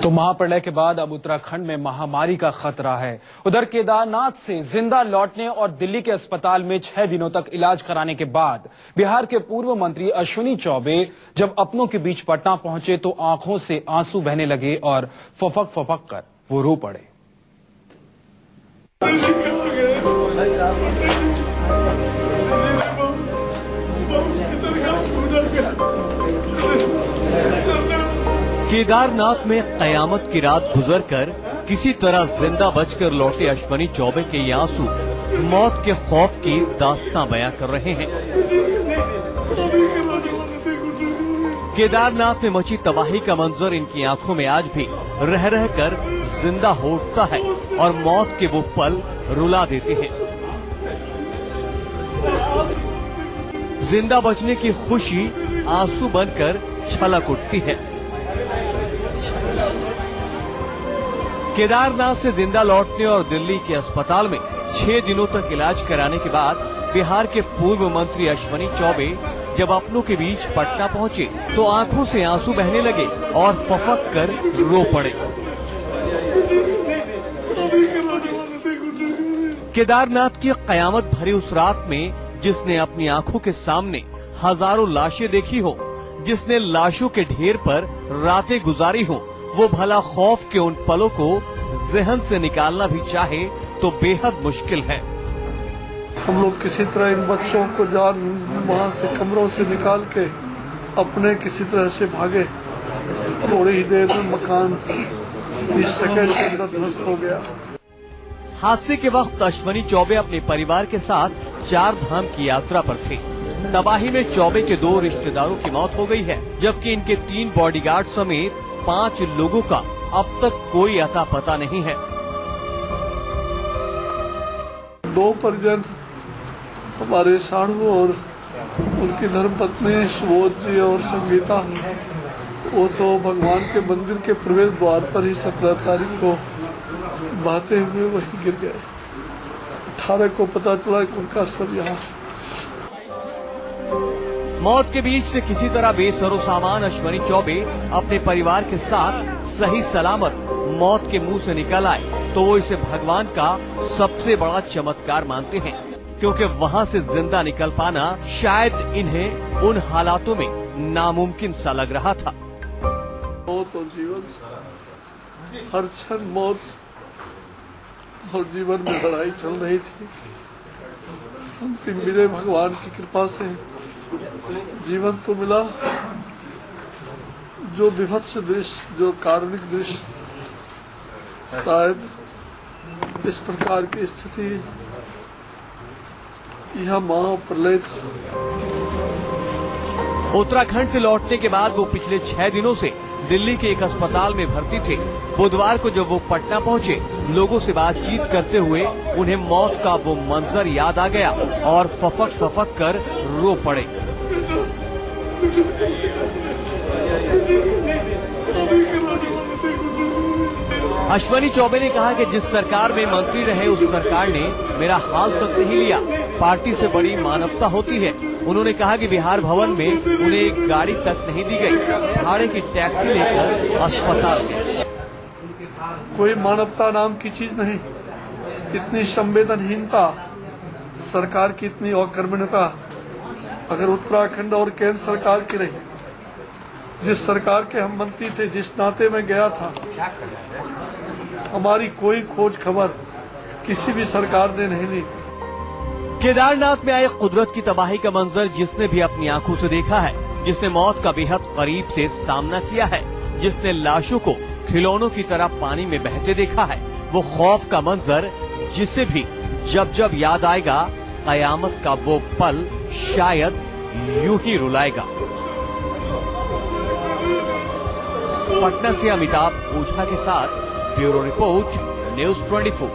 तो महाप्रलय के बाद अब उत्तराखंड में महामारी का खतरा है। उधर केदारनाथ से जिंदा लौटने और दिल्ली के अस्पताल में 6 दिनों तक इलाज कराने के बाद बिहार के पूर्व मंत्री अश्विनी चौबे जब अपनों के बीच पटना पहुंचे तो आंखों से आंसू बहने लगे और फपक फपक कर वो रो पड़े। केदारनाथ में कयामत की रात गुजरकर किसी तरह जिंदा बचकर लौटे अश्विनी चौबे के ये आंसू मौत के खौफ की दास्तां बयां कर रहे हैं। केदारनाथ में मची तबाही का मंजर इनकी आंखों में आज भी रह रह कर जिंदा हो उठता है और मौत के वो पल रुला देते हैं। जिंदा बचने की खुशी आंसू बनकर छलक उठती है। केदारनाथ से जिंदा लौटने और दिल्ली के अस्पताल में 6 दिनों तक इलाज कराने के बाद बिहार के पूर्व मंत्री अश्विनी चौबे जब अपनों के बीच पटना पहुंचे तो आंखों से आंसू बहने लगे और फपक कर रो पड़े। केदारनाथ की कयामत भरी उस रात में जिसने अपनी आंखों के सामने हजारों लाशें देखी हो, जिसने लाशों के ढेर पर रातें गुजारी हो, वो भला खौफ के उन पलों को जहन से निकालना भी चाहे तो बेहद मुश्किल है। हम लोग किसी तरह इन बच्चों को जान वहाँ से कमरों से निकाल के अपने किसी तरह से भागे। थोड़ी ही देर में मकान 30 सेकंड के अंदर ध्वस्त हो गया। हादसे के वक्त अश्विनी चौबे अपने परिवार के साथ 4 धाम की यात्रा पर थे। तबाही में चौबे के 2 रिश्तेदारों की मौत हो गई है, जबकि इनके 3 बॉडीगार्ड समेत 5 लोगों का अब तक कोई अता पता नहीं है। 2 परिजन हमारे साढ़ू और उनकी धर्मपत्नी सुबोध जी और संगीता, वो तो भगवान के मंदिर के प्रवेश द्वार पर ही 17 तारीख को बहते हुए वहीं गिर गए। 18 को पता चला कि उनका सर यहाँ। मौत के बीच से किसी तरह बेसरो सामान अश्विनी चौबे अपने परिवार के साथ सही सलामत मौत के मुंह से निकल आए तो वो इसे भगवान का सबसे बड़ा चमत्कार मानते हैं, क्योंकि वहां से जिंदा निकल पाना शायद इन्हें उन हालातों में नामुमकिन सा लग रहा था। मौत और जीवन, हर क्षण मौत और जीवन में लड़ाई चल रही थी। अंतिम मिले भगवान की कृपा से जीवन तो मिला। जो विभत्स दृश्य, जो कारुणिक दृश्य, शायद इस प्रकार की स्थिति यह महाप्रलय था। उत्तराखंड से लौटने के बाद वो पिछले 6 दिनों से दिल्ली के एक अस्पताल में भर्ती थे। बुधवार को जब वो पटना पहुंचे, लोगों से बातचीत करते हुए उन्हें मौत का वो मंजर याद आ गया और फपक फपक कर रो पड़े। अश्विनी चौबे ने कहा कि जिस सरकार में मंत्री रहे उस सरकार ने मेरा हाल तक नहीं लिया। पार्टी से बड़ी मानवता होती है। उन्होंने कहा कि बिहार भवन में उन्हें एक गाड़ी तक नहीं दी गई, भाड़े की टैक्सी लेकर अस्पताल गए। कोई मानवता नाम की चीज नहीं, इतनी संवेदनहीनता, सरकार की इतनी अकर्मण्यता अगर उत्तराखंड और केंद्र सरकार की रही, जिस सरकार के हम मंत्री थे, जिस नाते में गया था, हमारी कोई खोज खबर किसी भी सरकार ने नहीं ली। केदारनाथ में आए कुदरत की तबाही का मंजर जिसने भी अपनी आंखों से देखा है, जिसने मौत का बेहद करीब से सामना किया है, जिसने लाशों को खिलौनों की तरह पानी में बहते देखा है, वो खौफ का मंजर जिसे भी जब जब याद आएगा, कयामत का वो पल शायद यूं ही रुलाएगा। पटना से अमिताभ ओझा के साथ ब्यूरो रिपोर्ट, न्यूज़ 24।